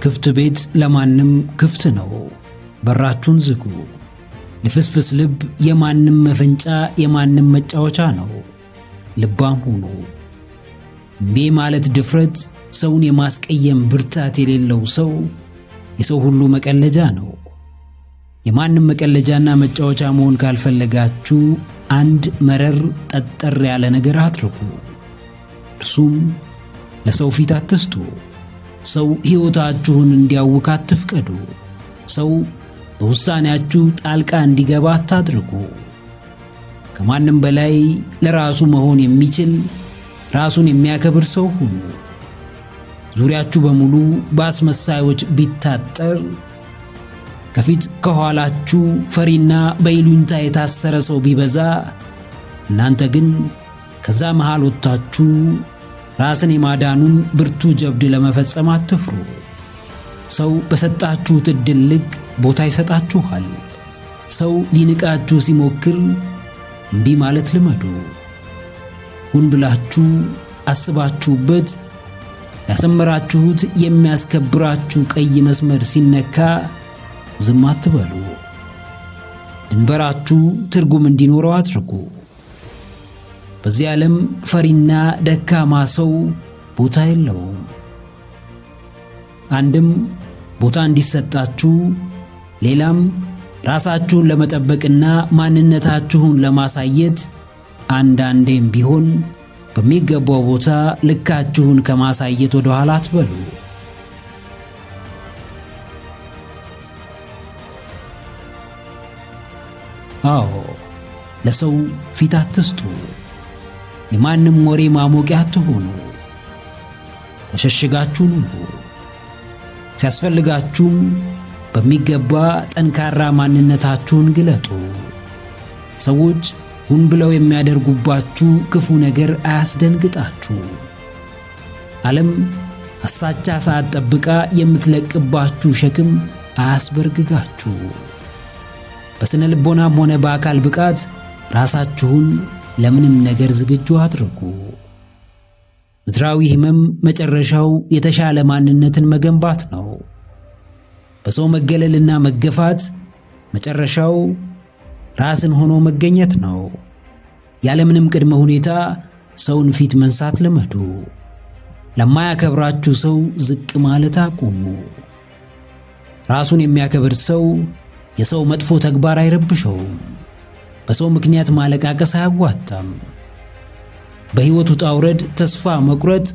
ክፍት ቤት ለማንም ክፍት ነው። በራችሁን ዝጉ። ልፍስፍስ ልብ የማንም መፈንጫ የማንም መጫወቻ ነው። ልባም ሁኑ። እምቢ ማለት ድፍረት ሰውን የማስቀየም ብርታት የሌለው ሰው የሰው ሁሉ መቀለጃ ነው። የማንም መቀለጃና መጫወቻ መሆን ካልፈለጋችሁ አንድ መረር ጠጠር ያለ ነገር አድርጉ። እርሱም ለሰው ፊት አትስጡ። ሰው ሕይወታችሁን እንዲያውክ አትፍቀዱ። ሰው በውሳኔያችሁ ጣልቃ እንዲገባ አታድርጉ። ከማንም በላይ ለራሱ መሆን የሚችል ራሱን የሚያከብር ሰው ሁኑ። ዙሪያችሁ በሙሉ በአስመሳዮች ቢታጠር ከፊት ከኋላችሁ ፈሪና በይሉኝታ የታሰረ ሰው ቢበዛ እናንተ ግን ከዛ መሃል ወጥታችሁ ራስን የማዳኑን ብርቱ ጀብድ ለመፈጸም አትፍሩ። ሰው በሰጣችሁት ዕድል ልክ ቦታ ይሰጣችኋል። ሰው ሊንቃችሁ ሲሞክር እምቢ ማለት ልመዱ። ሁን ብላችሁ አስባችሁበት ያሰመራችሁት የሚያስከብራችሁ ቀይ መስመር ሲነካ ዝም አትበሉ። ድንበራችሁ ትርጉም እንዲኖረው አድርጉ። በዚህ ዓለም ፈሪና ደካማ ሰው ቦታ የለውም። አንድም ቦታ እንዲሰጣችሁ፣ ሌላም ራሳችሁን ለመጠበቅና ማንነታችሁን ለማሳየት አንዳንዴም ቢሆን በሚገባው ቦታ ልካችሁን ከማሳየት ወደ ኋላ አትበሉ። አዎ፣ ለሰው ፊት አትስጡ። የማንም ወሬ ማሞቂያ አትሆኑ። ተሸሽጋችሁ ኑሩ። ሲያስፈልጋችሁም በሚገባ ጠንካራ ማንነታችሁን ግለጡ። ሰዎች ሁን ብለው የሚያደርጉባችሁ ክፉ ነገር አያስደንግጣችሁ። ዓለም አሳቻ ሰዓት ጠብቃ የምትለቅባችሁ ሸክም አያስበርግጋችሁ። በስነ ልቦናም ሆነ በአካል ብቃት ራሳችሁን ለምንም ነገር ዝግጁ አድርጉ። ምድራዊ ሕመም መጨረሻው የተሻለ ማንነትን መገንባት ነው። በሰው መገለልና መገፋት መጨረሻው ራስን ሆኖ መገኘት ነው። ያለምንም ቅድመ ሁኔታ ሰውን ፊት መንሳት ልመዱ። ለማያከብራችሁ ሰው ዝቅ ማለት አቁሙ። ራሱን የሚያከብር ሰው የሰው መጥፎ ተግባር አይረብሸውም። በሰው ምክንያት ማለቃቀስ አያዋጣም። በሕይወቱ ውጣ ውረድ ተስፋ መቁረጥ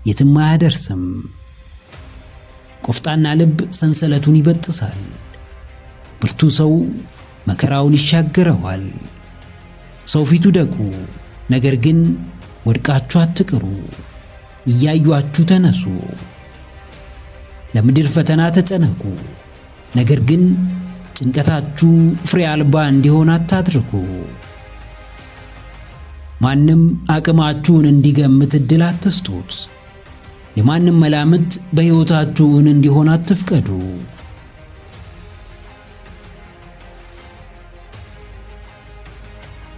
የትም አያደርስም። ቆፍጣና ልብ ሰንሰለቱን ይበጥሳል። ብርቱ ሰው መከራውን ይሻገረዋል። ሰው ፊቱ ደቁ፣ ነገር ግን ወድቃችሁ አትቅሩ። እያዩአችሁ ተነሱ። ለምድር ፈተና ተጨነቁ፣ ነገር ግን ጭንቀታችሁ ፍሬ አልባ እንዲሆን አታድርጉ። ማንም አቅማችሁን እንዲገምት ዕድል አትስጡት። የማንም መላምት በሕይወታችሁን እንዲሆን አትፍቀዱ።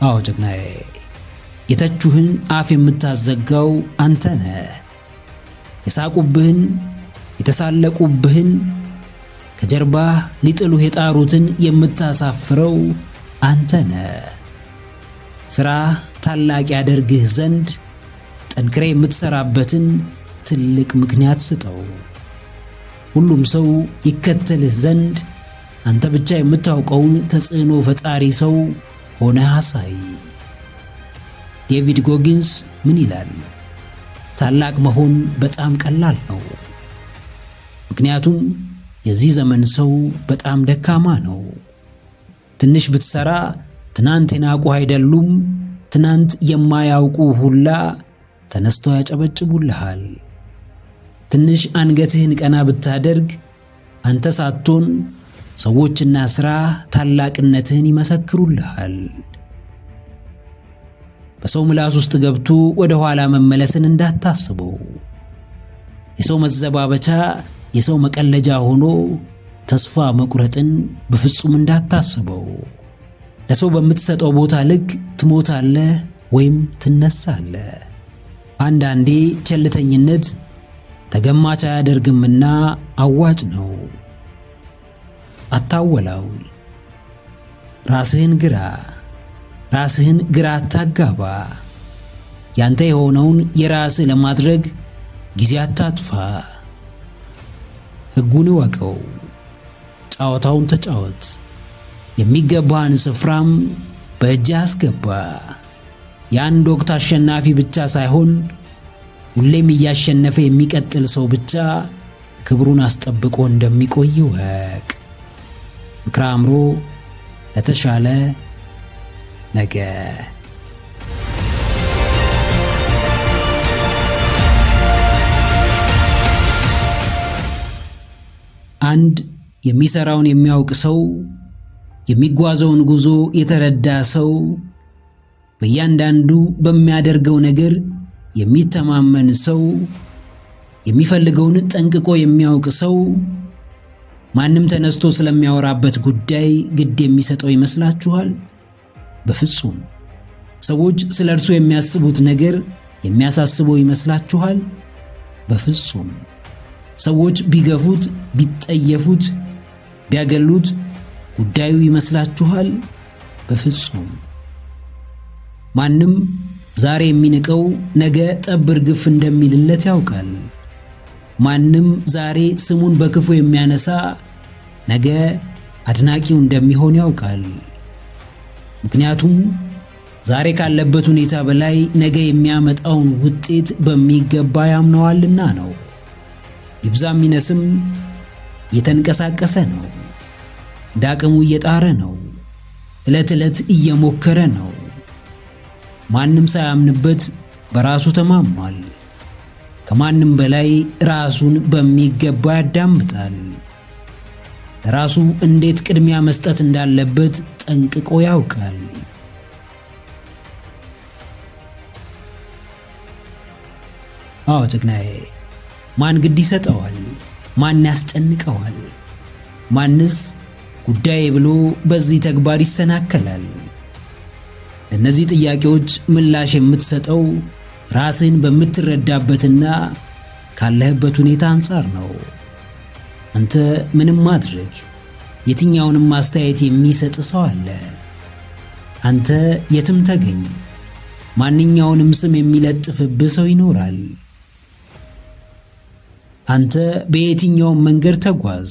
አዎ ጀግናዬ፣ የተቹህን አፍ የምታዘጋው አንተ ነህ። የሳቁብህን የተሳለቁብህን ከጀርባህ ሊጥሉህ የጣሩትን የምታሳፍረው አንተ ነህ። ሥራህ ታላቅ ያደርግህ ዘንድ ጠንክሬ የምትሠራበትን ትልቅ ምክንያት ስጠው። ሁሉም ሰው ይከተልህ ዘንድ አንተ ብቻ የምታውቀውን ተጽዕኖ ፈጣሪ ሰው ሆነህ አሳይ። ዴቪድ ጎጊንስ ምን ይላል? ታላቅ መሆን በጣም ቀላል ነው። ምክንያቱም የዚህ ዘመን ሰው በጣም ደካማ ነው። ትንሽ ብትሰራ ትናንት የናቁ አይደሉም፣ ትናንት የማያውቁ ሁላ ተነስተው ያጨበጭቡልሃል። ትንሽ አንገትህን ቀና ብታደርግ አንተ ሳትሆን ሰዎችና ሥራ ታላቅነትህን ይመሰክሩልሃል። በሰው ምላስ ውስጥ ገብቶ ወደ ኋላ መመለስን እንዳታስበው። የሰው መዘባበቻ የሰው መቀለጃ ሆኖ ተስፋ መቁረጥን በፍጹም እንዳታስበው። ለሰው በምትሰጠው ቦታ ልክ ትሞታለህ ወይም ትነሳለህ። አንዳንዴ ቸልተኝነት ተገማች አያደርግምና አዋጭ ነው። አታወላውል። ራስህን ግራ አታጋባ። ያንተ የሆነውን የራስህ ለማድረግ ጊዜ አታጥፋ። ሕጉን እወቀው፣ ጨዋታውን ተጫወት። የሚገባህን ስፍራም በእጅህ አስገባ። የአንድ ወቅት አሸናፊ ብቻ ሳይሆን ሁሌም እያሸነፈ የሚቀጥል ሰው ብቻ ክብሩን አስጠብቆ እንደሚቆይ ወቅ። ምክረ አእምሮ ለተሻለ ነገ። አንድ የሚሰራውን የሚያውቅ ሰው፣ የሚጓዘውን ጉዞ የተረዳ ሰው፣ በእያንዳንዱ በሚያደርገው ነገር የሚተማመን ሰው፣ የሚፈልገውን ጠንቅቆ የሚያውቅ ሰው ማንም ተነስቶ ስለሚያወራበት ጉዳይ ግድ የሚሰጠው ይመስላችኋል? በፍጹም። ሰዎች ስለ እርሱ የሚያስቡት ነገር የሚያሳስበው ይመስላችኋል? በፍጹም። ሰዎች ቢገፉት፣ ቢጠየፉት፣ ቢያገሉት ጉዳዩ ይመስላችኋል? በፍጹም። ማንም ዛሬ የሚንቀው ነገ ጠብ እርግፍ እንደሚልለት ያውቃል። ማንም ዛሬ ስሙን በክፉ የሚያነሳ ነገ አድናቂው እንደሚሆን ያውቃል። ምክንያቱም ዛሬ ካለበት ሁኔታ በላይ ነገ የሚያመጣውን ውጤት በሚገባ ያምነዋልና ነው። ይብዛም ይነስም እየተንቀሳቀሰ ነው። ዳቅሙ እየጣረ ነው። ዕለት ዕለት እየሞከረ ነው። ማንም ሳያምንበት በራሱ ተማምኗል። ከማንም በላይ ራሱን በሚገባ ያዳምጣል። ለራሱ እንዴት ቅድሚያ መስጠት እንዳለበት ጠንቅቆ ያውቃል። አዎ ጀግናዬ፣ ማን ግድ ይሰጠዋል? ማን ያስጨንቀዋል? ማንስ ጉዳዬ ብሎ በዚህ ተግባር ይሰናከላል? ለእነዚህ ጥያቄዎች ምላሽ የምትሰጠው ራስህን በምትረዳበትና ካለህበት ሁኔታ አንጻር ነው። አንተ ምንም ማድረግ የትኛውንም ማስተያየት የሚሰጥ ሰው አለ። አንተ የትም ተገኝ ማንኛውንም ስም የሚለጥፍብህ ሰው ይኖራል። አንተ በየትኛውም መንገድ ተጓዝ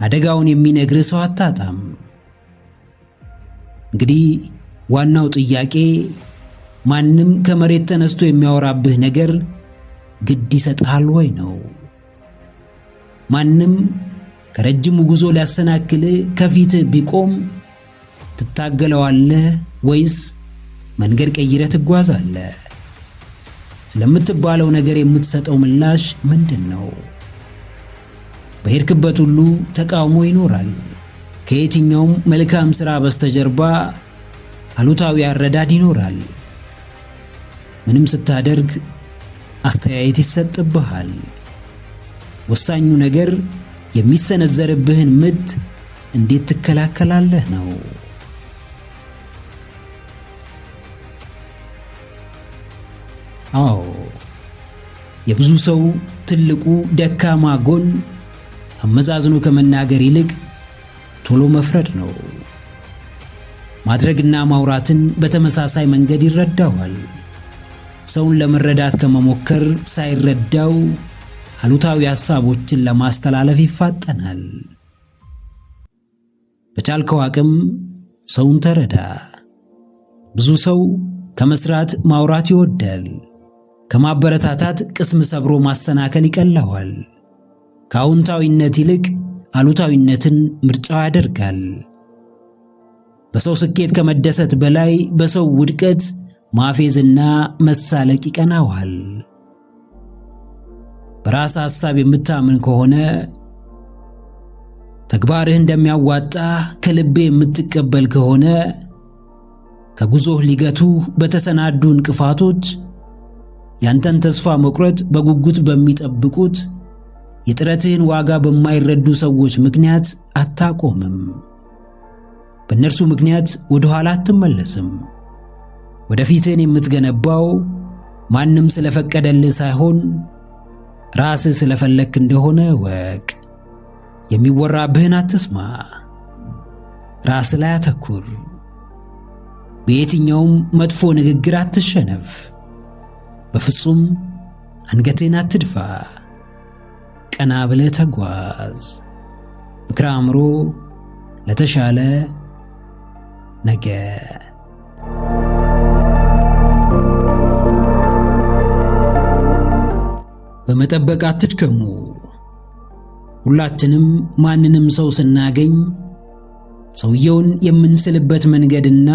አደጋውን የሚነግርህ ሰው አታጣም። እንግዲህ ዋናው ጥያቄ ማንም ከመሬት ተነስቶ የሚያወራብህ ነገር ግድ ይሰጥሃል ወይ ነው። ማንም ከረጅሙ ጉዞ ሊያሰናክልህ ከፊትህ ቢቆም ትታገለዋለህ ወይስ መንገድ ቀይረህ ትጓዛለህ? ስለምትባለው ነገር የምትሰጠው ምላሽ ምንድን ነው? በሄድክበት ሁሉ ተቃውሞ ይኖራል። ከየትኛውም መልካም ሥራ በስተጀርባ አሉታዊ አረዳድ ይኖራል። ምንም ስታደርግ አስተያየት ይሰጥብሃል። ወሳኙ ነገር የሚሰነዘርብህን ምት እንዴት ትከላከላለህ ነው። አዎ የብዙ ሰው ትልቁ ደካማ ጎን አመዛዝኖ ከመናገር ይልቅ ቶሎ መፍረድ ነው። ማድረግና ማውራትን በተመሳሳይ መንገድ ይረዳዋል። ሰውን ለመረዳት ከመሞከር ሳይረዳው አሉታዊ ሐሳቦችን ለማስተላለፍ ይፋጠናል። በቻልከው አቅም ሰውን ተረዳ። ብዙ ሰው ከመስራት ማውራት ይወዳል። ከማበረታታት ቅስም ሰብሮ ማሰናከል ይቀለዋል። ከአዎንታዊነት ይልቅ አሉታዊነትን ምርጫው ያደርጋል። በሰው ስኬት ከመደሰት በላይ በሰው ውድቀት ማፌዝና መሳለቅ ይቀናዋል። በራስ ሐሳብ የምታምን ከሆነ ተግባርህ እንደሚያዋጣ ከልቤ የምትቀበል ከሆነ ከጉዞህ ሊገቱህ በተሰናዱ እንቅፋቶች ያንተን ተስፋ መቁረጥ በጉጉት በሚጠብቁት የጥረትህን ዋጋ በማይረዱ ሰዎች ምክንያት አታቆምም። በእነርሱ ምክንያት ወደ ኋላ አትመለስም። ወደፊትህን የምትገነባው ማንም ስለፈቀደልህ ሳይሆን ራስህ ስለፈለክ እንደሆነ ወቅ። የሚወራብህን አትስማ። ራስህ ላይ አተኩር። በየትኛውም መጥፎ ንግግር አትሸነፍ። በፍጹም አንገትህን አትድፋ። ቀና ብለህ ተጓዝ። ምክረ አእምሮ ለተሻለ ነገ። በመጠበቅ አትድከሙ። ሁላችንም ማንንም ሰው ስናገኝ ሰውየውን የምንስልበት መንገድና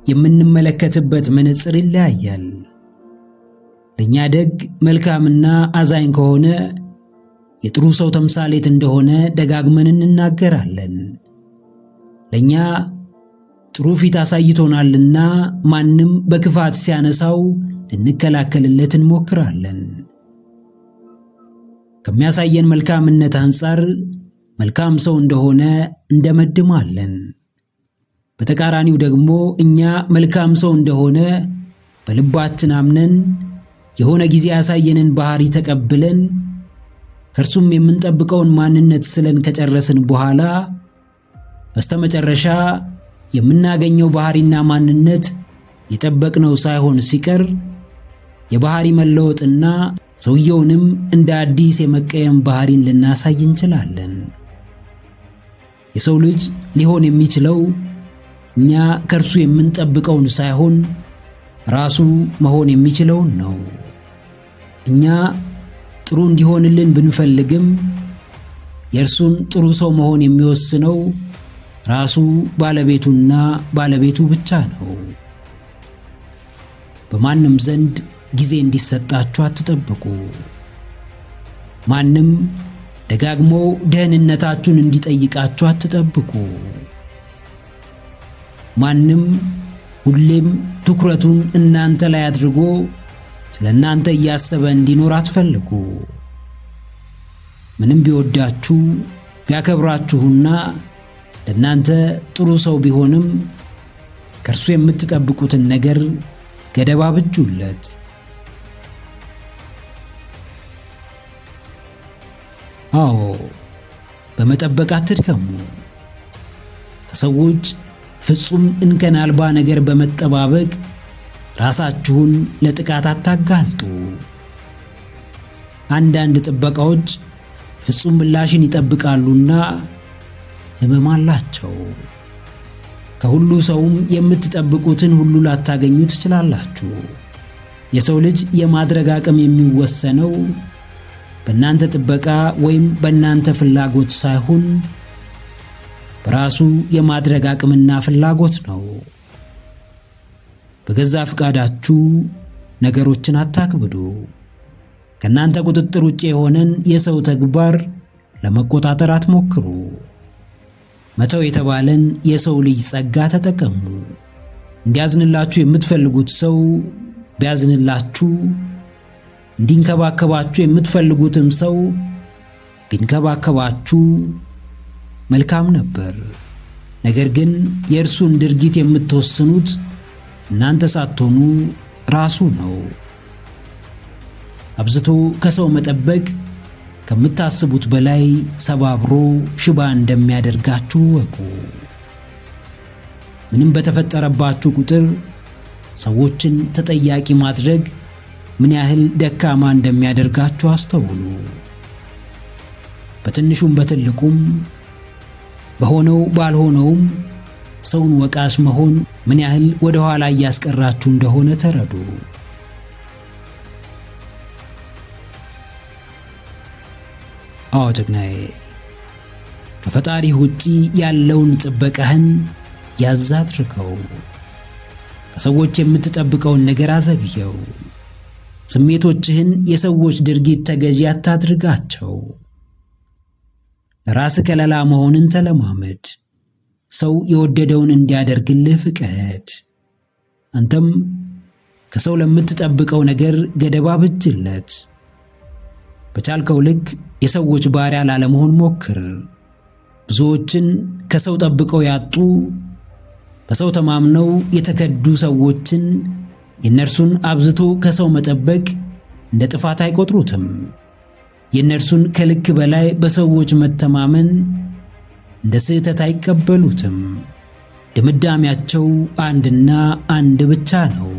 የምንመለከትበት መነጽር ይለያያል። ለኛ ደግ መልካምና አዛኝ ከሆነ የጥሩ ሰው ተምሳሌት እንደሆነ ደጋግመን እንናገራለን። ለኛ ጥሩ ፊት አሳይቶናልና ማንም በክፋት ሲያነሳው ልንከላከልለት እንሞክራለን። ከሚያሳየን መልካምነት አንፃር መልካም ሰው እንደሆነ እንደመድማለን። በተቃራኒው ደግሞ እኛ መልካም ሰው እንደሆነ በልባችን አምነን የሆነ ጊዜ ያሳየንን ባህሪ ተቀብለን ከእርሱም የምንጠብቀውን ማንነት ስለን ከጨረስን በኋላ በስተመጨረሻ የምናገኘው ባህሪና ማንነት የጠበቅነው ሳይሆን ሲቀር የባህሪ መለወጥና ሰውየውንም እንደ አዲስ የመቀየም ባህሪን ልናሳይ እንችላለን። የሰው ልጅ ሊሆን የሚችለው እኛ ከእርሱ የምንጠብቀውን ሳይሆን ራሱ መሆን የሚችለውን ነው። እኛ ጥሩ እንዲሆንልን ብንፈልግም የእርሱን ጥሩ ሰው መሆን የሚወስነው ራሱ ባለቤቱና ባለቤቱ ብቻ ነው። በማንም ዘንድ ጊዜ እንዲሰጣችሁ አትጠብቁ። ማንም ደጋግሞ ደህንነታችሁን እንዲጠይቃችሁ አትጠብቁ። ማንም ሁሌም ትኩረቱን እናንተ ላይ አድርጎ ስለ እናንተ እያሰበ እንዲኖር አትፈልጉ። ምንም ቢወዳችሁ ቢያከብራችሁና ለእናንተ ጥሩ ሰው ቢሆንም ከእርሱ የምትጠብቁትን ነገር ገደብ አብጁለት። አዎ፣ በመጠበቅ አትድከሙ። ከሰዎች ፍጹም እንከን አልባ ነገር በመጠባበቅ ራሳችሁን ለጥቃት አታጋልጡ። አንዳንድ ጥበቃዎች ፍጹም ምላሽን ይጠብቃሉና ሕመም አላቸው። ከሁሉ ሰውም የምትጠብቁትን ሁሉ ላታገኙ ትችላላችሁ። የሰው ልጅ የማድረግ አቅም የሚወሰነው በእናንተ ጥበቃ ወይም በእናንተ ፍላጎት ሳይሆን በራሱ የማድረግ አቅምና ፍላጎት ነው። በገዛ ፍቃዳችሁ ነገሮችን አታክብዱ። ከእናንተ ቁጥጥር ውጭ የሆነን የሰው ተግባር ለመቆጣጠር አትሞክሩ። መተው የተባለን የሰው ልጅ ጸጋ ተጠቀሙ። እንዲያዝንላችሁ የምትፈልጉት ሰው ቢያዝንላችሁ፣ እንዲንከባከባችሁ የምትፈልጉትም ሰው ቢንከባከባችሁ መልካም ነበር። ነገር ግን የእርሱን ድርጊት የምትወስኑት እናንተ ሳትሆኑ ራሱ ነው። አብዝቶ ከሰው መጠበቅ ከምታስቡት በላይ ሰባብሮ ሽባ እንደሚያደርጋችሁ ወቁ። ምንም በተፈጠረባችሁ ቁጥር ሰዎችን ተጠያቂ ማድረግ ምን ያህል ደካማ እንደሚያደርጋችሁ አስተውሉ። በትንሹም በትልቁም በሆነው ባልሆነውም ሰውን ወቃሽ መሆን ምን ያህል ወደ ኋላ እያስቀራችሁ እንደሆነ ተረዱ። አዎ ጀግናዬ፣ ከፈጣሪ ውጪ ያለውን ጥበቃህን ያዝ አድርገው። ከሰዎች የምትጠብቀውን ነገር አዘግየው። ስሜቶችህን የሰዎች ድርጊት ተገዢ አታድርጋቸው። ለራስ ከለላ መሆንን ተለማመድ። ሰው የወደደውን እንዲያደርግልህ ፍቀድ። አንተም ከሰው ለምትጠብቀው ነገር ገደብ አብጅለት። በቻልከው ልክ የሰዎች ባሪያ ላለመሆን ሞክር። ብዙዎችን ከሰው ጠብቀው ያጡ፣ በሰው ተማምነው የተከዱ ሰዎችን የእነርሱን አብዝቶ ከሰው መጠበቅ እንደ ጥፋት አይቆጥሩትም። የእነርሱን ከልክ በላይ በሰዎች መተማመን እንደ ስህተት አይቀበሉትም። ድምዳሜያቸው አንድና አንድ ብቻ ነው።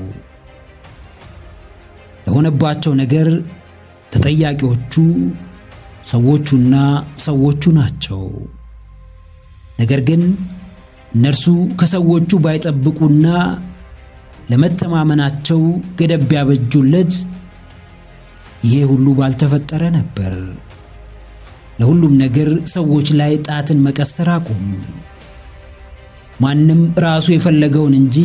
ለሆነባቸው ነገር ተጠያቂዎቹ ሰዎቹና ሰዎቹ ናቸው። ነገር ግን እነርሱ ከሰዎቹ ባይጠብቁና ለመተማመናቸው ገደብ ቢያበጁለት ይሄ ሁሉ ባልተፈጠረ ነበር። ለሁሉም ነገር ሰዎች ላይ ጣትን መቀሰር አቁም። ማንም ራሱ የፈለገውን እንጂ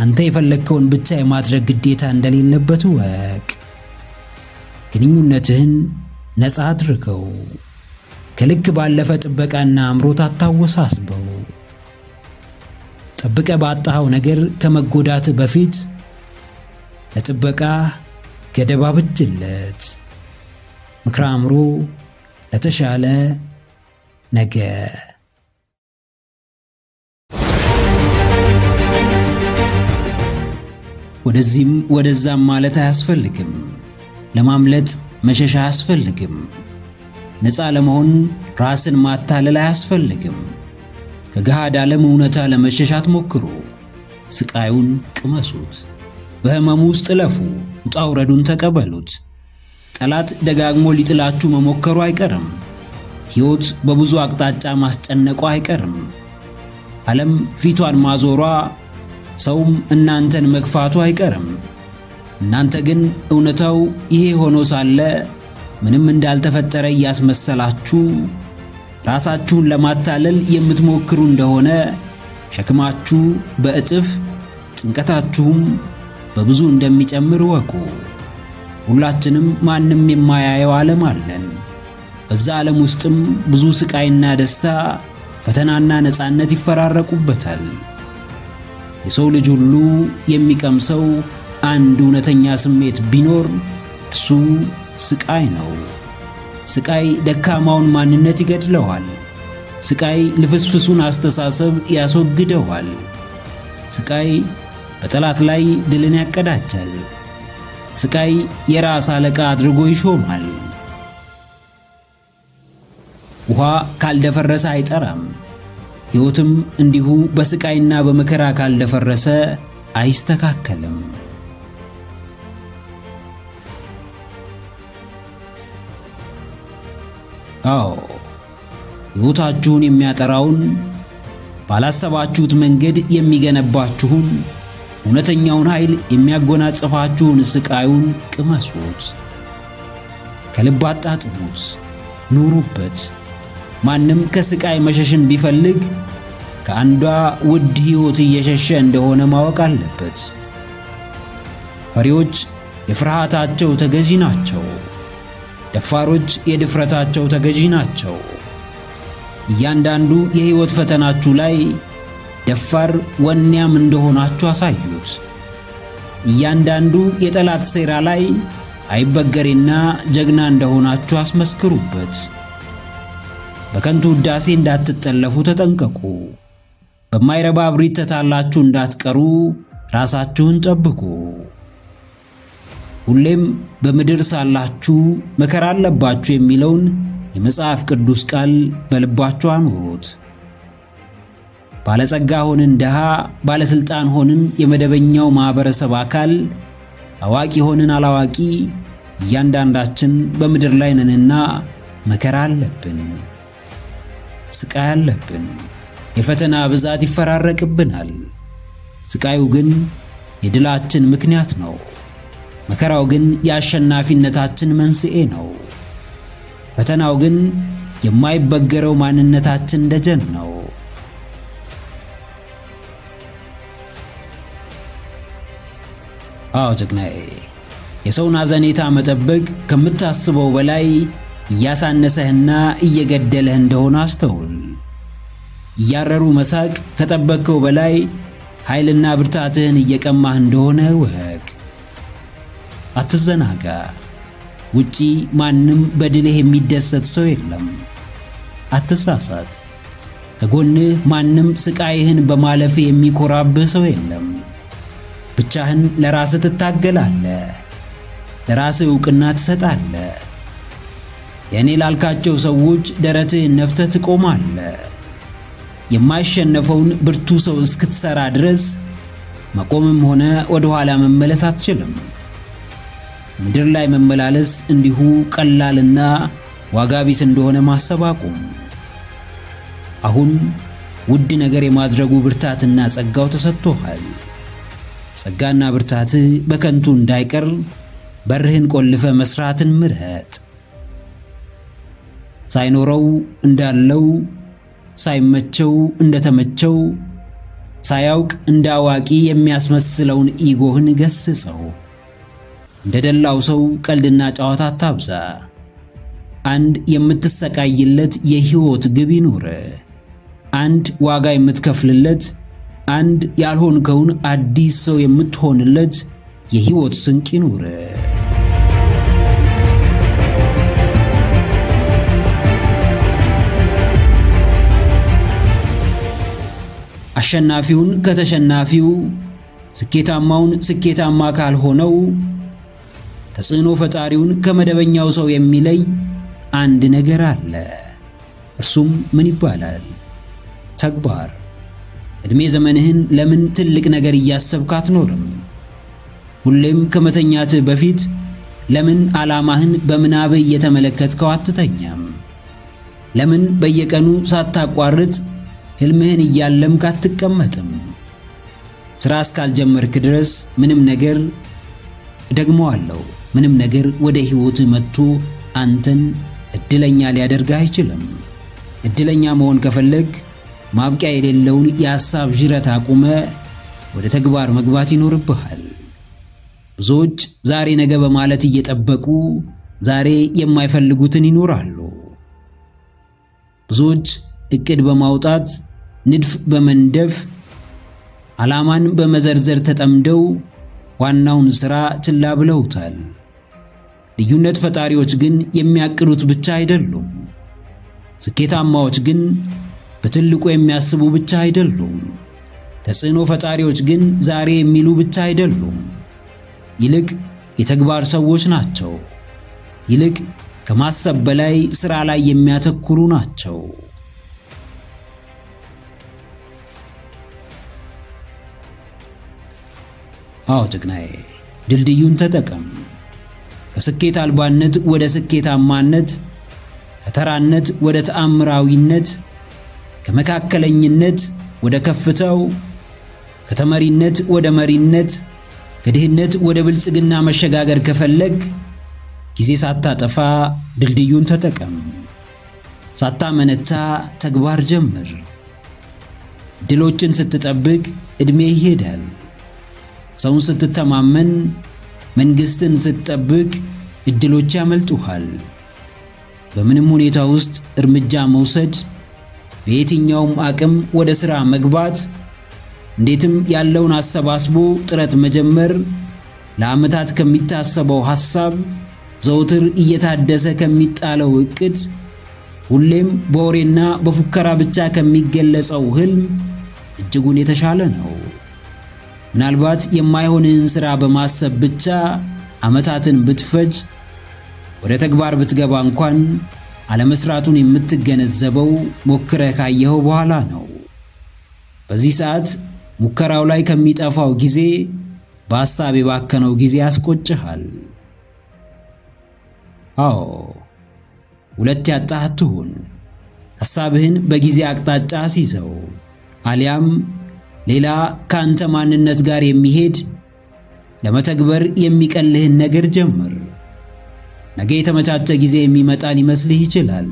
አንተ የፈለግከውን ብቻ የማድረግ ግዴታ እንደሌለበት እወቅ። ግንኙነትህን ነፃ አድርገው። ከልክ ባለፈ ጥበቃና አምሮት አታወሳስበው። ጠብቀ ባጣኸው ነገር ከመጎዳት በፊት ለጥበቃ ገደብ አብጅለት። ምክረ አእምሮ ለተሻለ ነገ። ወደዚህም ወደዛም ማለት አያስፈልግም። ለማምለጥ መሸሽ አያስፈልግም። ነፃ ለመሆን ራስን ማታለል አያስፈልግም። ከገሃድ ዓለም እውነታ ለመሸሽ አትሞክሩ። ስቃዩን ቅመሱት። በህመሙ ውስጥ እለፉ። ውጣ ውረዱን ተቀበሉት። ጠላት ደጋግሞ ሊጥላችሁ መሞከሩ አይቀርም። ሕይወት በብዙ አቅጣጫ ማስጨነቁ አይቀርም። ዓለም ፊቷን ማዞሯ፣ ሰውም እናንተን መግፋቱ አይቀርም። እናንተ ግን እውነታው ይሄ ሆኖ ሳለ ምንም እንዳልተፈጠረ እያስመሰላችሁ ራሳችሁን ለማታለል የምትሞክሩ እንደሆነ ሸክማችሁ በእጥፍ ጭንቀታችሁም በብዙ እንደሚጨምር ወቁ። ሁላችንም ማንም የማያየው ዓለም አለን። በዛ ዓለም ውስጥም ብዙ ስቃይና ደስታ፣ ፈተናና ነፃነት ይፈራረቁበታል። የሰው ልጅ ሁሉ የሚቀምሰው አንድ እውነተኛ ስሜት ቢኖር እርሱ ስቃይ ነው። ስቃይ ደካማውን ማንነት ይገድለዋል። ስቃይ ልፍስፍሱን አስተሳሰብ ያስወግደዋል። ስቃይ በጠላት ላይ ድልን ያቀዳጃል። ስቃይ የራስ አለቃ አድርጎ ይሾማል። ውሃ ካልደፈረሰ አይጠራም። ሕይወትም እንዲሁ በስቃይና በመከራ ካልደፈረሰ አይስተካከልም። አዎ፣ ሕይወታችሁን የሚያጠራውን ባላሰባችሁት መንገድ የሚገነባችሁን እውነተኛውን ኃይል የሚያጎናጽፋችሁን ስቃዩን ቅመሱት። ከልብ አጣጥሙት፣ ኑሩበት። ማንም ከስቃይ መሸሽን ቢፈልግ ከአንዷ ውድ ሕይወት እየሸሸ እንደሆነ ማወቅ አለበት። ፈሪዎች የፍርሃታቸው ተገዢ ናቸው። ደፋሮች የድፍረታቸው ተገዢ ናቸው። እያንዳንዱ የሕይወት ፈተናችሁ ላይ ደፋር ወኔያም እንደሆናችሁ አሳዩት። እያንዳንዱ የጠላት ሴራ ላይ አይበገሬና ጀግና እንደሆናችሁ አስመስክሩበት። በከንቱ ውዳሴ እንዳትጠለፉ ተጠንቀቁ። በማይረባ እብሪት ተታላችሁ እንዳትቀሩ ራሳችሁን ጠብቁ። ሁሌም በምድር ሳላችሁ መከራ አለባችሁ የሚለውን የመጽሐፍ ቅዱስ ቃል በልባችሁ አኑሩት። ባለጸጋ ሆንን ድሃ፣ ባለስልጣን ሆንን የመደበኛው ማህበረሰብ አካል፣ አዋቂ ሆንን አላዋቂ፣ እያንዳንዳችን በምድር ላይ ነንና መከራ አለብን፣ ስቃይ አለብን። የፈተና ብዛት ይፈራረቅብናል። ስቃዩ ግን የድላችን ምክንያት ነው። መከራው ግን የአሸናፊነታችን መንስኤ ነው። ፈተናው ግን የማይበገረው ማንነታችን ደጀን ነው። አዎ ጀግናዬ፣ የሰውን አዘኔታ መጠበቅ ከምታስበው በላይ እያሳነሰህና እየገደለህ እንደሆነ አስተውል። እያረሩ መሳቅ ከጠበቅከው በላይ ኃይልና ብርታትህን እየቀማህ እንደሆነ እወቅ። አትዘናጋ። ውጪ ማንም በድልህ የሚደሰት ሰው የለም። አትሳሳት። ከጎንህ ማንም ስቃይህን በማለፍ የሚኮራብህ ሰው የለም። ብቻህን ለራስህ ትታገላለህ፣ ለራስህ ዕውቅና ትሰጣለህ። የኔ ላልካቸው ሰዎች ደረትህን ነፍተህ ትቆማለህ። የማይሸነፈውን ብርቱ ሰው እስክትሰራ ድረስ መቆምም ሆነ ወደ ኋላ መመለስ አትችልም። ምድር ላይ መመላለስ እንዲሁ ቀላልና ዋጋ ቢስ እንደሆነ ማሰብ አቁም። አሁን ውድ ነገር የማድረጉ ብርታትና ጸጋው ተሰጥቶሃል። ጸጋና ብርታትህ በከንቱ እንዳይቀር በርህን ቆልፈ መስራትን ምረጥ። ሳይኖረው እንዳለው፣ ሳይመቸው እንደተመቸው፣ ሳያውቅ እንደ አዋቂ የሚያስመስለውን ኢጎህን ገስጸው። እንደ ደላው ሰው ቀልድና ጨዋታ አታብዛ። አንድ የምትሰቃይለት የሕይወት ግብ ይኑር። አንድ ዋጋ የምትከፍልለት፣ አንድ ያልሆንከውን አዲስ ሰው የምትሆንለት የሕይወት ስንቅ ይኑር። አሸናፊውን ከተሸናፊው፣ ስኬታማውን ስኬታማ ካልሆነው፣ ተጽዕኖ ፈጣሪውን ከመደበኛው ሰው የሚለይ አንድ ነገር አለ። እርሱም ምን ይባላል? ተግባር። ዕድሜ ዘመንህን ለምን ትልቅ ነገር እያሰብክ አትኖርም? ሁሌም ከመተኛትህ በፊት ለምን ዓላማህን በምናብህ እየተመለከትከው አትተኛም? ለምን በየቀኑ ሳታቋርጥ ሕልምህን እያለምክ አትቀመጥም? ሥራ እስካልጀመርክ ድረስ ምንም ነገር ወደ ሕይወትህ መጥቶ አንተን ዕድለኛ ሊያደርግህ አይችልም። ዕድለኛ መሆን ከፈለግ ማብቂያ የሌለውን የሐሳብ ዥረት አቁመ ወደ ተግባር መግባት ይኖርብሃል። ብዙዎች ዛሬ ነገ በማለት እየጠበቁ ዛሬ የማይፈልጉትን ይኖራሉ። ብዙዎች ዕቅድ በማውጣት ንድፍ በመንደፍ ዓላማን በመዘርዘር ተጠምደው ዋናውን ሥራ ችላ ብለውታል። ልዩነት ፈጣሪዎች ግን የሚያቅዱት ብቻ አይደሉም። ስኬታማዎች ግን በትልቁ የሚያስቡ ብቻ አይደሉም። ተጽዕኖ ፈጣሪዎች ግን ዛሬ የሚሉ ብቻ አይደሉም። ይልቅ የተግባር ሰዎች ናቸው። ይልቅ ከማሰብ በላይ ሥራ ላይ የሚያተኩሩ ናቸው። አዎ ጀግናዬ፣ ድልድዩን ተጠቀም። ከስኬት አልባነት ወደ ስኬታማነት፣ ከተራነት ወደ ተአምራዊነት፣ ከመካከለኝነት ወደ ከፍታው፣ ከተመሪነት ወደ መሪነት፣ ከድህነት ወደ ብልጽግና መሸጋገር ከፈለግ ጊዜ ሳታጠፋ ድልድዩን ተጠቀም። ሳታመነታ ተግባር ጀምር። ድሎችን ስትጠብቅ ዕድሜ ይሄዳል። ሰውን ስትተማመን፣ መንግስትን ስትጠብቅ እድሎች ያመልጡሃል። በምንም ሁኔታ ውስጥ እርምጃ መውሰድ፣ በየትኛውም አቅም ወደ ሥራ መግባት፣ እንዴትም ያለውን አሰባስቦ ጥረት መጀመር ለዓመታት ከሚታሰበው ሐሳብ፣ ዘውትር እየታደሰ ከሚጣለው ዕቅድ፣ ሁሌም በወሬና በፉከራ ብቻ ከሚገለጸው ሕልም እጅጉን የተሻለ ነው። ምናልባት የማይሆንህን ሥራ በማሰብ ብቻ ዓመታትን ብትፈጅ፣ ወደ ተግባር ብትገባ እንኳን አለመስራቱን የምትገነዘበው ሞክረህ ካየኸው በኋላ ነው። በዚህ ሰዓት ሙከራው ላይ ከሚጠፋው ጊዜ በሐሳብ የባከነው ጊዜ ያስቆጭሃል። አዎ፣ ሁለት ያጣህ አትሁን። ሐሳብህን በጊዜ አቅጣጫ አስይዘው፣ አሊያም ሌላ ከአንተ ማንነት ጋር የሚሄድ ለመተግበር የሚቀልህን ነገር ጀምር። ነገ የተመቻቸ ጊዜ የሚመጣ ሊመስልህ ይችላል።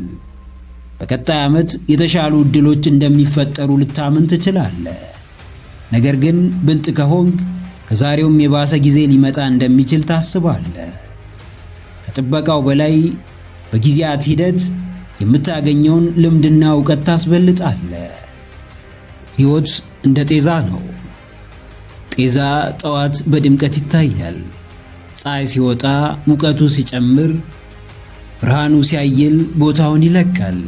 በቀጣይ ዓመት የተሻሉ ዕድሎች እንደሚፈጠሩ ልታምን ትችላለህ። ነገር ግን ብልጥ ከሆንክ ከዛሬውም የባሰ ጊዜ ሊመጣ እንደሚችል ታስባለህ። ከጥበቃው በላይ በጊዜያት ሂደት የምታገኘውን ልምድና ዕውቀት ታስበልጣለህ። ሕይወት እንደ ጤዛ ነው። ጤዛ ጠዋት በድምቀት ይታያል። ፀሐይ ሲወጣ ሙቀቱ ሲጨምር፣ ብርሃኑ ሲያይል ቦታውን ይለቃል።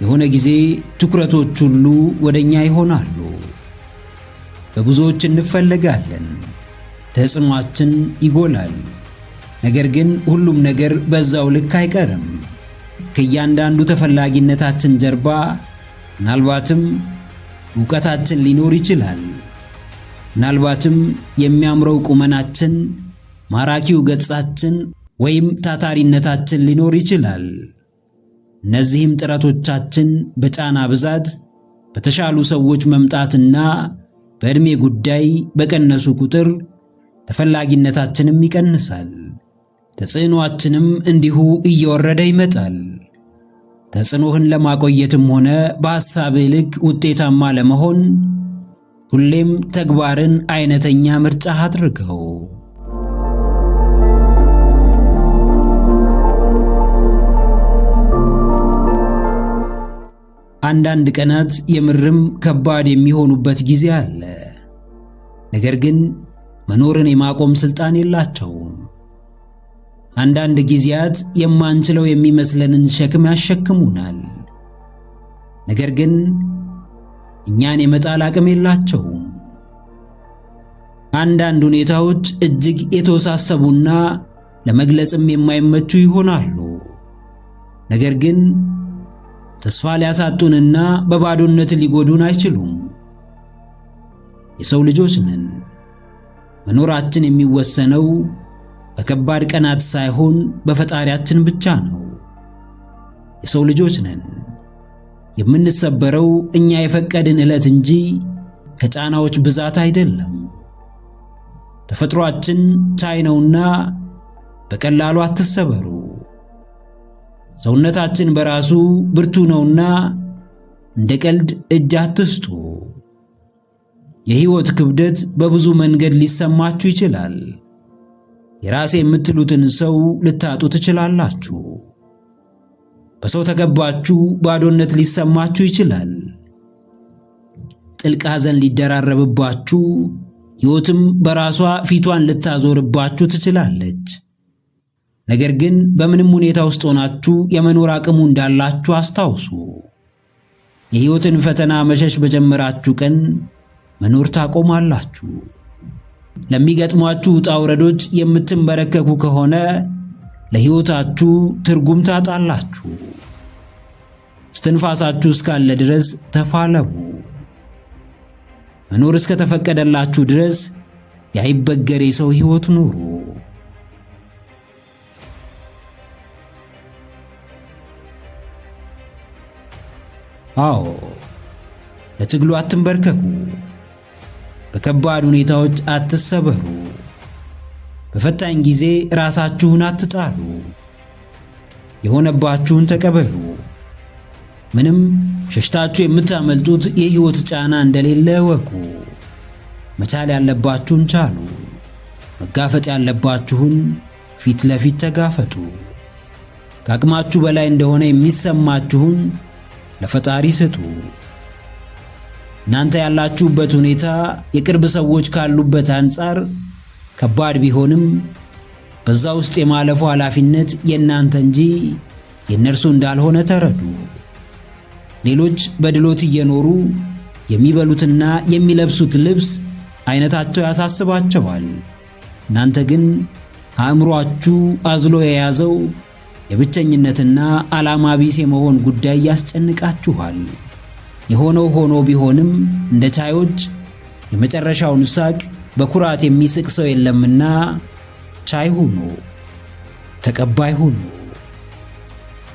የሆነ ጊዜ ትኩረቶች ሁሉ ወደኛ ይሆናሉ። በብዙዎች እንፈለጋለን። ተጽዕኖአችን ይጎላል። ነገር ግን ሁሉም ነገር በዛው ልክ አይቀርም። ከእያንዳንዱ ተፈላጊነታችን ጀርባ ምናልባትም ዕውቀታችን ሊኖር ይችላል። ምናልባትም የሚያምረው ቁመናችን፣ ማራኪው ገጻችን ወይም ታታሪነታችን ሊኖር ይችላል። እነዚህም ጥረቶቻችን በጫና ብዛት፣ በተሻሉ ሰዎች መምጣትና በዕድሜ ጉዳይ በቀነሱ ቁጥር ተፈላጊነታችንም ይቀንሳል። ተጽዕኖአችንም እንዲሁ እየወረደ ይመጣል። ተጽዕኖህን ለማቆየትም ሆነ በሐሳብህ ልክ ውጤታማ ለመሆን ሁሌም ተግባርን አይነተኛ ምርጫህ አድርገው። አንዳንድ ቀናት የምርም ከባድ የሚሆኑበት ጊዜ አለ። ነገር ግን መኖርን የማቆም ስልጣን የላቸውም። አንዳንድ ጊዜያት የማንችለው የሚመስለንን ሸክም ያሸክሙናል። ነገር ግን እኛን የመጣል አቅም የላቸውም። አንዳንድ ሁኔታዎች እጅግ የተወሳሰቡና ለመግለጽም የማይመቹ ይሆናሉ። ነገር ግን ተስፋ ሊያሳጡንና በባዶነት ሊጎዱን አይችሉም። የሰው ልጆች ነን። መኖራችን የሚወሰነው በከባድ ቀናት ሳይሆን በፈጣሪያችን ብቻ ነው። የሰው ልጆች ነን። የምንሰበረው እኛ የፈቀድን ዕለት እንጂ ከጫናዎች ብዛት አይደለም። ተፈጥሯችን ቻይ ነውና በቀላሉ አትሰበሩ። ሰውነታችን በራሱ ብርቱ ነውና እንደ ቀልድ እጅ አትስጡ። የሕይወት ክብደት በብዙ መንገድ ሊሰማችሁ ይችላል። የራሴ የምትሉትን ሰው ልታጡ ትችላላችሁ። በሰው ተከባችሁ ባዶነት ሊሰማችሁ ይችላል። ጥልቅ ሐዘን ሊደራረብባችሁ፣ ሕይወትም በራሷ ፊቷን ልታዞርባችሁ ትችላለች። ነገር ግን በምንም ሁኔታ ውስጥ ሆናችሁ የመኖር አቅሙ እንዳላችሁ አስታውሱ። የሕይወትን ፈተና መሸሽ በጀመራችሁ ቀን መኖር ታቆማላችሁ። ለሚገጥሟችሁ ውጣ ውረዶች የምትንበረከኩ ከሆነ ለሕይወታችሁ ትርጉም ታጣላችሁ። እስትንፋሳችሁ እስካለ ድረስ ተፋለሙ። መኖር እስከ ተፈቀደላችሁ ድረስ ያይበገሬ ሰው ሕይወት ኑሩ። አዎ፣ ለትግሉ አትንበርከኩ። በከባድ ሁኔታዎች አትሰበሩ። በፈታኝ ጊዜ ራሳችሁን አትጣሉ። የሆነባችሁን ተቀበሉ። ምንም ሸሽታችሁ የምታመልጡት የሕይወት ጫና እንደሌለ እወቁ። መቻል ያለባችሁን ቻሉ። መጋፈጥ ያለባችሁን ፊት ለፊት ተጋፈጡ። ከአቅማችሁ በላይ እንደሆነ የሚሰማችሁን ለፈጣሪ ስጡ። እናንተ ያላችሁበት ሁኔታ የቅርብ ሰዎች ካሉበት አንጻር ከባድ ቢሆንም በዛ ውስጥ የማለፉ ኃላፊነት የእናንተ እንጂ የእነርሱ እንዳልሆነ ተረዱ። ሌሎች በድሎት እየኖሩ የሚበሉትና የሚለብሱት ልብስ አይነታቸው ያሳስባቸዋል። እናንተ ግን አእምሮአችሁ አዝሎ የያዘው የብቸኝነትና ዓላማ ቢስ የመሆን ጉዳይ ያስጨንቃችኋል። የሆነው ሆኖ ቢሆንም እንደ ቻዮች የመጨረሻውን ሳቅ በኩራት የሚስቅ ሰው የለምና ቻይ ሁኑ፣ ተቀባይ ሁኑ።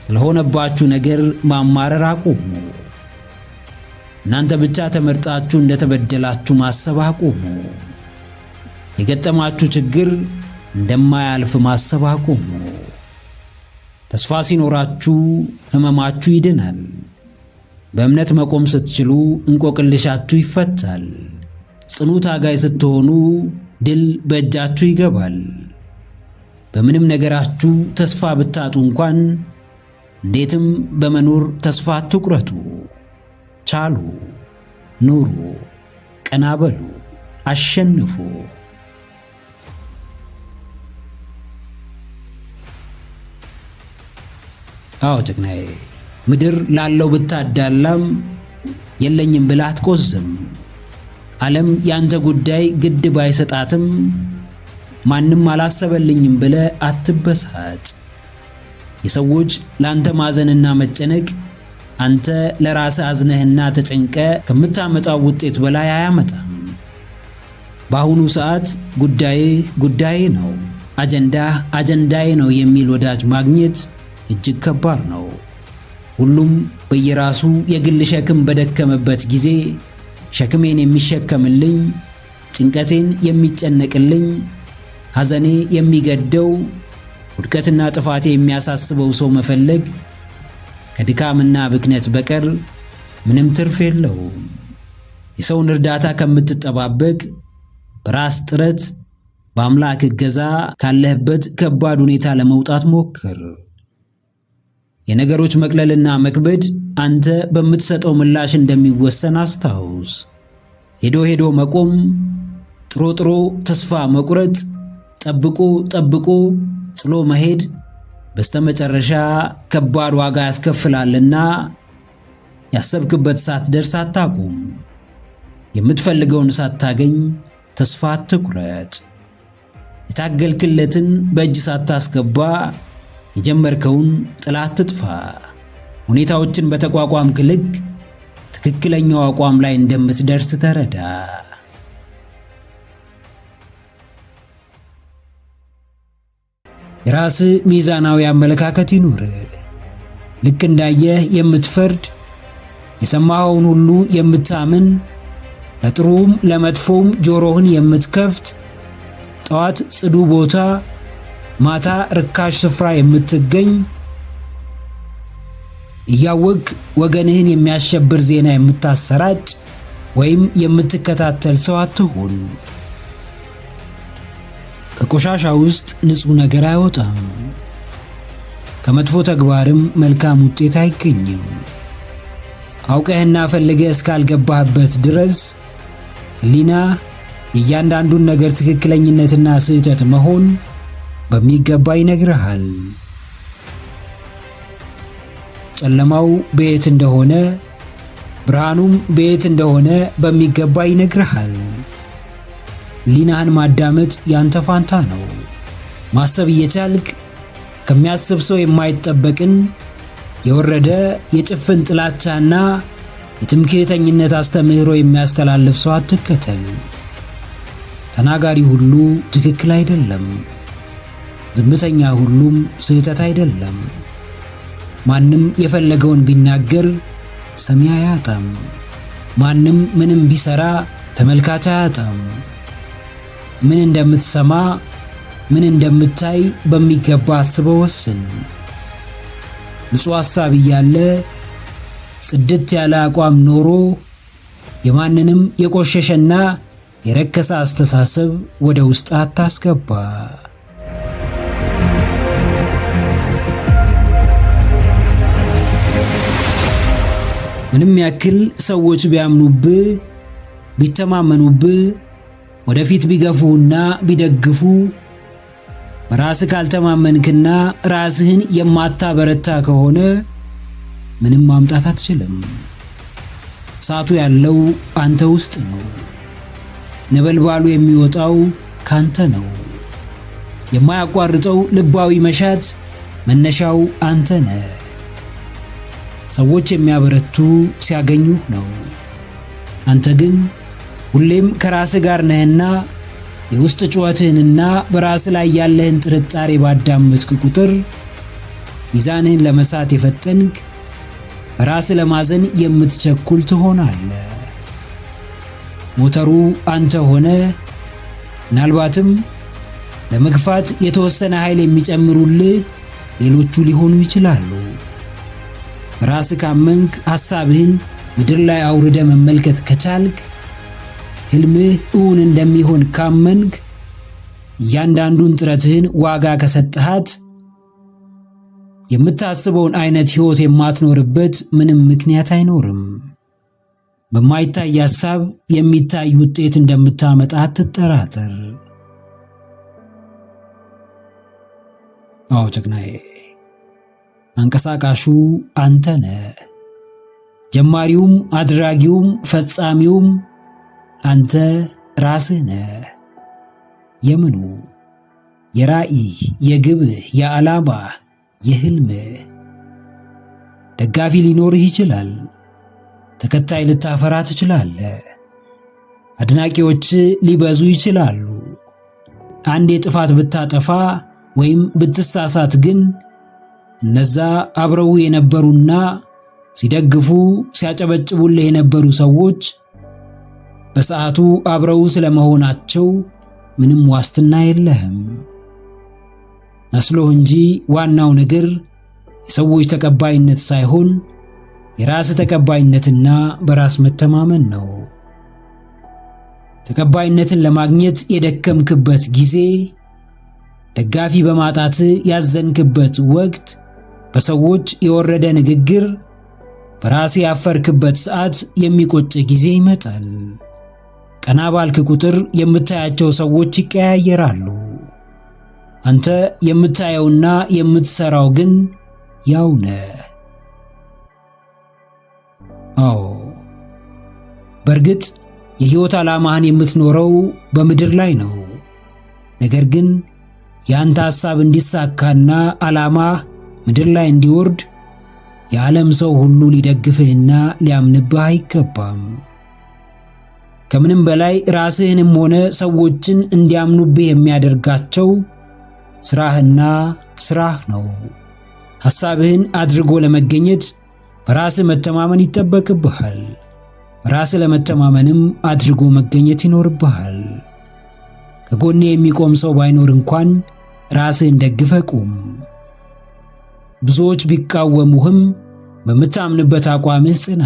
ስለሆነባችሁ ነገር ማማረር አቁሙ። እናንተ ብቻ ተመርጣችሁ እንደተበደላችሁ ማሰብ አቁሙ። የገጠማችሁ ችግር እንደማያልፍ ማሰብ አቁሙ። ተስፋ ሲኖራችሁ ሕመማችሁ ይድናል። በእምነት መቆም ስትችሉ እንቆቅልሻችሁ ይፈታል። ጽኑ ታጋይ ስትሆኑ ድል በእጃችሁ ይገባል። በምንም ነገራችሁ ተስፋ ብታጡ እንኳን እንዴትም በመኖር ተስፋ አትቁረጡ። ቻሉ፣ ኑሩ፣ ቀና በሉ፣ አሸንፉ። አዎ ጀግናዬ፣ ምድር ላለው ብታዳላም የለኝም ብላ አትቆዝም። ዓለም ያንተ ጉዳይ ግድ ባይሰጣትም ማንም አላሰበልኝም ብለህ አትበሳጭ። የሰዎች ላንተ ማዘንና መጨነቅ አንተ ለራስህ አዝነህና ተጨንቀ ከምታመጣው ውጤት በላይ አያመጣም። በአሁኑ ሰዓት ጉዳዬ ነው፣ አጀንዳዬ ነው የሚል ወዳጅ ማግኘት እጅግ ከባድ ነው። ሁሉም በየራሱ የግል ሸክም በደከመበት ጊዜ ሸክሜን የሚሸከምልኝ፣ ጭንቀቴን የሚጨነቅልኝ፣ ሐዘኔ የሚገደው፣ ውድቀትና ጥፋቴ የሚያሳስበው ሰው መፈለግ ከድካምና ብክነት በቀር ምንም ትርፍ የለውም። የሰውን እርዳታ ከምትጠባበቅ በራስ ጥረት በአምላክ እገዛ ካለህበት ከባድ ሁኔታ ለመውጣት ሞክር። የነገሮች መቅለልና መክበድ አንተ በምትሰጠው ምላሽ እንደሚወሰን አስታውስ። ሄዶ መቆም፣ ጥሮ ተስፋ መቁረጥ፣ ጠብቆ ጥሎ መሄድ በስተመጨረሻ ከባድ ዋጋ ያስከፍላልና ያሰብክበት ሳትደርስ አታቁም። የምትፈልገውን ሳታገኝ ተስፋ አትቁረጥ። የታገልክለትን በእጅ ሳታስገባ የጀመርከውን ጥላት አትጥፋ። ሁኔታዎችን በተቋቋምክ ልክ ትክክለኛው አቋም ላይ እንደምትደርስ ተረዳ። የራስህ ሚዛናዊ አመለካከት ይኑር። ልክ እንዳየህ የምትፈርድ፣ የሰማኸውን ሁሉ የምታምን፣ ለጥሩም ለመጥፎም ጆሮህን የምትከፍት፣ ጠዋት ጽዱ ቦታ ማታ ርካሽ ስፍራ የምትገኝ፣ እያወቅ ወገንህን የሚያሸብር ዜና የምታሰራጭ ወይም የምትከታተል ሰው አትሁን። ከቆሻሻ ውስጥ ንጹህ ነገር አይወጣም። ከመጥፎ ተግባርም መልካም ውጤት አይገኝም። አውቀህና ፈልገህ እስካልገባህበት ድረስ ሕሊና የእያንዳንዱን ነገር ትክክለኝነትና ስህተት መሆን በሚገባ ይነግርሃል። ጨለማው በየት እንደሆነ ብርሃኑም በየት እንደሆነ በሚገባ ይነግርሃል። ሕሊናህን ማዳመጥ ያንተ ፋንታ ነው። ማሰብ እየቻልክ ከሚያስብ ሰው የማይጠበቅን የወረደ የጭፍን ጥላቻና የትምክህተኝነት አስተምህሮ የሚያስተላልፍ ሰው አትከተል። ተናጋሪ ሁሉ ትክክል አይደለም። ዝምተኛ ሁሉም ስህተት አይደለም። ማንም የፈለገውን ቢናገር ሰሚ አያጣም። ማንም ምንም ቢሰራ ተመልካች አያጣም። ምን እንደምትሰማ ምን እንደምታይ በሚገባ አስበው ወስን። ንጹህ ሐሳብ እያለ ጽድት ያለ አቋም ኖሮ የማንንም የቆሸሸና የረከሰ አስተሳሰብ ወደ ውስጥ አታስገባ። ምንም ያክል ሰዎች ቢያምኑብህ ቢተማመኑብህ ወደፊት ቢገፉና ቢደግፉ በራስህ ካልተማመንክና ራስህን የማታበረታ ከሆነ ምንም ማምጣት አትችልም። እሳቱ ያለው አንተ ውስጥ ነው። ነበልባሉ የሚወጣው ካንተ ነው። የማያቋርጠው ልባዊ መሻት መነሻው አንተ ነህ። ሰዎች የሚያበረቱ ሲያገኙህ ነው። አንተ ግን ሁሌም ከራስህ ጋር ነህና የውስጥ ጩኸትህንና በራስህ ላይ ያለህን ጥርጣሬ ባዳመጥክ ቁጥር ሚዛንህን ለመሳት የፈጠንክ በራስህ ለማዘን የምትቸኩል ትሆናለህ። ሞተሩ አንተ ሆነ ምናልባትም ለመግፋት የተወሰነ ኃይል የሚጨምሩልህ ሌሎቹ ሊሆኑ ይችላሉ። በራስህ ካመንክ ሐሳብህን ምድር ላይ አውርደ መመልከት ከቻልክ ሕልምህ እውን እንደሚሆን ካመንክ እያንዳንዱን ጥረትህን ዋጋ ከሰጠሃት የምታስበውን አይነት ሕይወት የማትኖርበት ምንም ምክንያት አይኖርም። በማይታይ ሐሳብ የሚታይ ውጤት እንደምታመጣ አትጠራጠር። አዎ ጀግናዬ፣ አንቀሳቃሹ አንተ ነህ። ጀማሪውም አድራጊውም ፈጻሚውም አንተ ራስህ ነህ። የምኑ? የራዕይ፣ የግብህ፣ የዓላማህ፣ የህልምህ። ደጋፊ ሊኖርህ ይችላል። ተከታይ ልታፈራ ትችላለህ። አድናቂዎች ሊበዙ ይችላሉ። አንዴ ጥፋት ብታጠፋ ወይም ብትሳሳት ግን እነዛ አብረው የነበሩና ሲደግፉ ሲያጨበጭቡልህ የነበሩ ሰዎች በሰዓቱ አብረው ስለመሆናቸው ምንም ዋስትና የለህም። መስሎህ እንጂ ዋናው ነገር የሰዎች ተቀባይነት ሳይሆን የራስ ተቀባይነትና በራስ መተማመን ነው። ተቀባይነትን ለማግኘት የደከምክበት ጊዜ፣ ደጋፊ በማጣት ያዘንክበት ወቅት፣ በሰዎች የወረደ ንግግር፣ በራስ ያፈርክበት ሰዓት የሚቆጭ ጊዜ ይመጣል። ቀና ባልክ ቁጥር የምታያቸው ሰዎች ይቀያየራሉ። አንተ የምታየውና የምትሰራው ግን ያው ነህ። አዎ፣ በእርግጥ የሕይወት ዓላማህን የምትኖረው በምድር ላይ ነው። ነገር ግን የአንተ ሐሳብ እንዲሳካና ዓላማህ ምድር ላይ እንዲወርድ የዓለም ሰው ሁሉ ሊደግፍህና ሊያምንብህ አይገባም። ከምንም በላይ ራስህንም ሆነ ሰዎችን እንዲያምኑብህ የሚያደርጋቸው ስራህና ስራህ ነው። ሐሳብህን አድርጎ ለመገኘት በራስህ መተማመን ይጠበቅብሃል። በራስህ ለመተማመንም አድርጎ መገኘት ይኖርብሃል። ከጎኔ የሚቆም ሰው ባይኖር እንኳን ራስህን ደግፈህ ቁም። ብዙዎች ቢቃወሙህም በምታምንበት አቋምህ ጽና።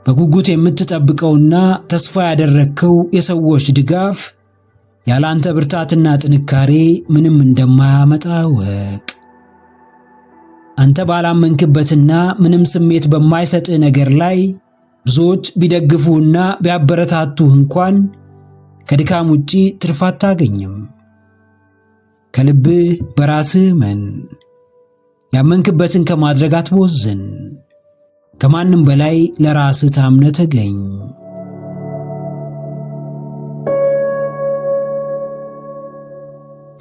በጉጉት የምትጠብቀውና ተስፋ ያደረግከው የሰዎች ድጋፍ ያላንተ ብርታትና ጥንካሬ ምንም እንደማያመጣ ወቅ። አንተ ባላመንክበትና ምንም ስሜት በማይሰጥህ ነገር ላይ ብዙዎች ቢደግፉህና ቢያበረታቱህ እንኳን ከድካም ውጪ ትርፍ አታገኝም። ከልብህ በራስህ መን። ያመንክበትን ከማድረግ አትቦዝን። ከማንም በላይ ለራስህ ታምነህ ተገኝ።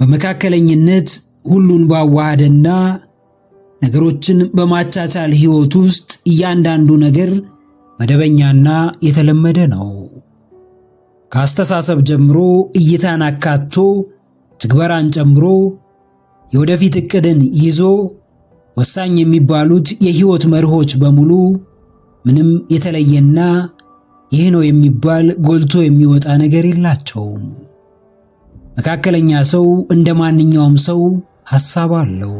በመካከለኝነት ሁሉን ባዋሃደና ነገሮችን በማቻቻል ሕይወት ውስጥ እያንዳንዱ ነገር መደበኛና የተለመደ ነው። ከአስተሳሰብ ጀምሮ እይታን አካቶ ትግበራን ጨምሮ የወደፊት ዕቅድን ይዞ ወሳኝ የሚባሉት የሕይወት መርሆች በሙሉ ምንም የተለየና ይህ ነው የሚባል ጎልቶ የሚወጣ ነገር የላቸውም። መካከለኛ ሰው እንደ ማንኛውም ሰው ሐሳብ አለው፣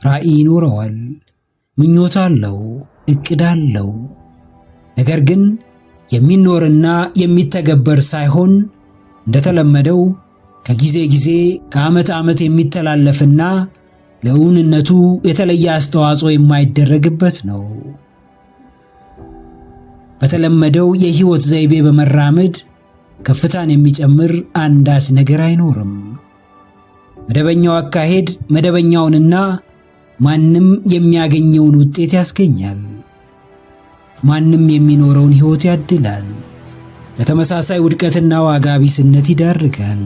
ራዕይ ይኖረዋል፣ ምኞት አለው፣ ዕቅድ አለው። ነገር ግን የሚኖርና የሚተገበር ሳይሆን እንደተለመደው ከጊዜ ጊዜ ከዓመት ዓመት የሚተላለፍና ለእውንነቱ የተለየ አስተዋጽኦ የማይደረግበት ነው። በተለመደው የሕይወት ዘይቤ በመራመድ ከፍታን የሚጨምር አንዳች ነገር አይኖርም። መደበኛው አካሄድ መደበኛውንና ማንም የሚያገኘውን ውጤት ያስገኛል። ማንም የሚኖረውን ሕይወት ያድላል። ለተመሳሳይ ውድቀትና ዋጋ ቢስነት ይዳርጋል።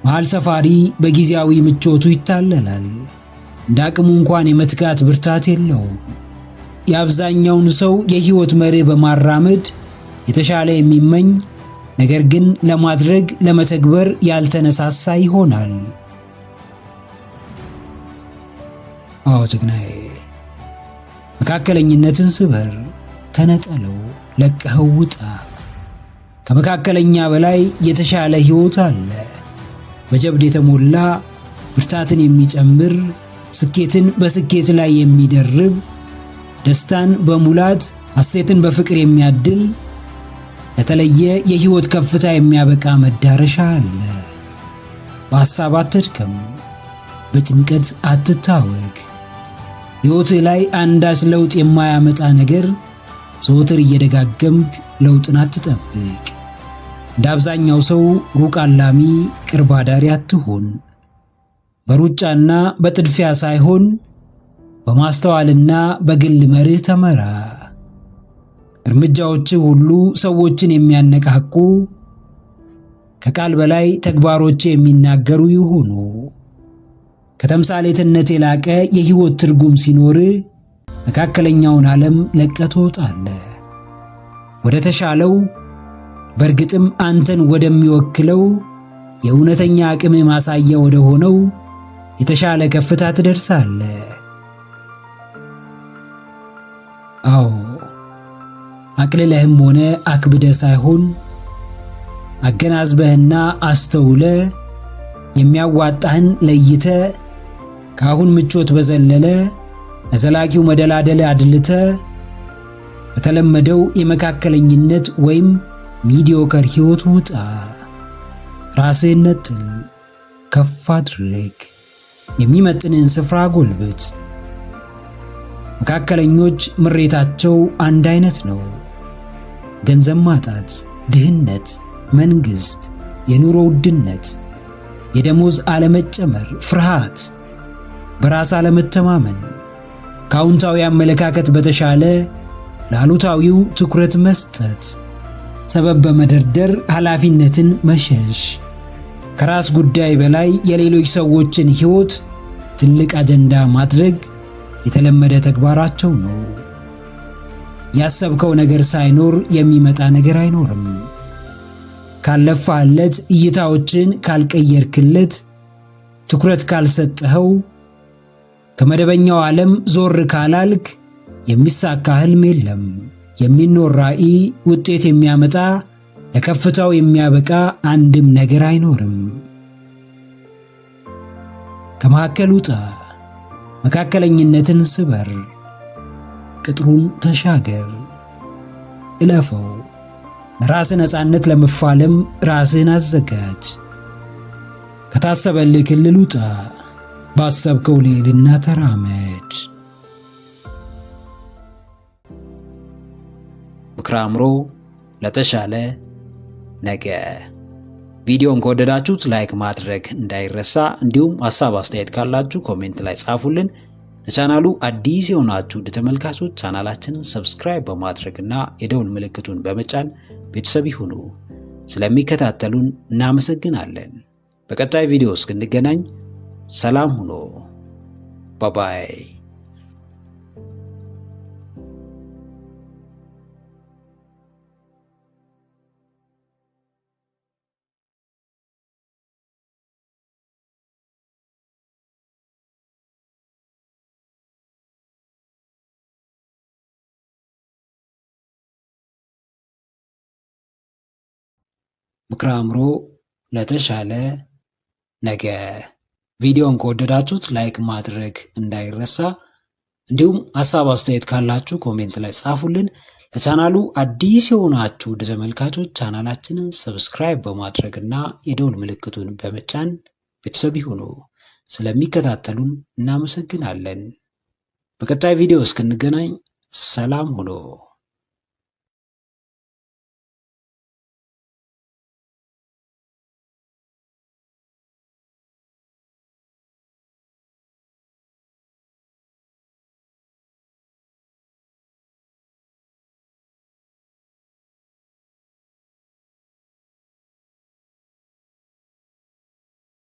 መሃል ሰፋሪ በጊዜያዊ ምቾቱ ይታለላል። እንደ አቅሙ እንኳን የመትጋት ብርታት የለውም። የአብዛኛውን ሰው የሕይወት መርህ በማራመድ የተሻለ የሚመኝ ነገር ግን ለማድረግ ለመተግበር ያልተነሳሳ ይሆናል። አዎ ጀግናዬ፣ መካከለኝነትን ስበር፣ ተነጠለው፣ ለቀኸው ውጣ። ከመካከለኛ በላይ የተሻለ ሕይወት አለ። በጀብድ የተሞላ ብርታትን የሚጨምር ስኬትን በስኬት ላይ የሚደርብ ደስታን በሙላት ሐሴትን በፍቅር የሚያድል ለተለየ የሕይወት ከፍታ የሚያበቃ መዳረሻ አለ። በሐሳብ አትድከም፣ በጭንቀት አትታወክ። ሕይወትህ ላይ አንዳች ለውጥ የማያመጣ ነገር ዘወትር እየደጋገምክ ለውጥን አትጠብቅ። እንደ አብዛኛው ሰው ሩቅ አላሚ ቅርብ አዳሪ አትሁን። በሩጫና በጥድፊያ ሳይሆን በማስተዋልና በግል መርህ ተመራ። እርምጃዎች ሁሉ ሰዎችን የሚያነቃቁ፣ ከቃል በላይ ተግባሮች የሚናገሩ ይሁኑ። ከተምሳሌትነት የላቀ የሕይወት ትርጉም ሲኖር መካከለኛውን ዓለም ለቀህ ትወጣለህ። ወደ ተሻለው፣ በእርግጥም አንተን ወደሚወክለው የእውነተኛ አቅም ማሳያ ወደ ሆነው የተሻለ ከፍታ ትደርሳለህ። አዎ፣ አቅልለህም ሆነ አክብደህ ሳይሆን አገናዝበህና አስተውለህ የሚያዋጣህን ለይተህ ከአሁን ምቾት በዘለለ ለዘላቂው መደላደል አድልተህ ከተለመደው የመካከለኝነት ወይም ሚዲዮከር ሕይወት ውጣ። ራስህን ነጥል፣ ከፍ አድርግ፣ የሚመጥንን ስፍራ ጎልብት። መካከለኞች ምሬታቸው አንድ አይነት ነው። ገንዘብ ማጣት፣ ድህነት፣ መንግሥት፣ የኑሮ ውድነት፣ የደሞዝ አለመጨመር፣ ፍርሃት፣ በራስ አለመተማመን፣ ከአዎንታዊ አመለካከት በተሻለ ለአሉታዊው ትኩረት መስጠት፣ ሰበብ በመደርደር ኃላፊነትን መሸሽ፣ ከራስ ጉዳይ በላይ የሌሎች ሰዎችን ሕይወት ትልቅ አጀንዳ ማድረግ የተለመደ ተግባራቸው ነው። ያሰብከው ነገር ሳይኖር የሚመጣ ነገር አይኖርም። ካለፋለት፣ እይታዎችን ካልቀየርክለት፣ ትኩረት ካልሰጠኸው፣ ከመደበኛው ዓለም ዞር ካላልክ የሚሳካ ህልም የለም። የሚኖር ራዕይ፣ ውጤት የሚያመጣ ለከፍታው የሚያበቃ አንድም ነገር አይኖርም። ከመካከል ውጣ፣ መካከለኝነትን ስበር፣ ቅጥሩን ተሻገር፣ እለፈው። ለራስህ ነፃነት ለመፋለም ራስህን አዘጋጅ። ከታሰበልህ ክልል ውጣ፣ ባሰብከው ልዕልና ተራመድ። ምክረ አእምሮ ለተሻለ ነገ። ቪዲዮን ከወደዳችሁት ላይክ ማድረግ እንዳይረሳ፣ እንዲሁም ሐሳብ አስተያየት ካላችሁ ኮሜንት ላይ ጻፉልን። ለቻናሉ አዲስ የሆናችሁ ተመልካቾች ቻናላችንን ሰብስክራይብ በማድረግና የደውል ምልክቱን በመጫን ቤተሰብ ይሁኑ። ስለሚከታተሉን እናመሰግናለን። በቀጣይ ቪዲዮ እስክንገናኝ ሰላም ሁኑ። ባባይ። ምክረ አእምሮ ለተሻለ ነገ። ቪዲዮን ከወደዳችሁት ላይክ ማድረግ እንዳይረሳ፣ እንዲሁም ሐሳብ አስተያየት ካላችሁ ኮሜንት ላይ ጻፉልን። ለቻናሉ አዲስ የሆናችሁ ተመልካቾች ቻናላችንን ሰብስክራይብ በማድረግና የደውል ምልክቱን በመጫን ቤተሰብ ይሁኑ። ስለሚከታተሉን እናመሰግናለን። በቀጣይ ቪዲዮ እስክንገናኝ ሰላም ሁኑ።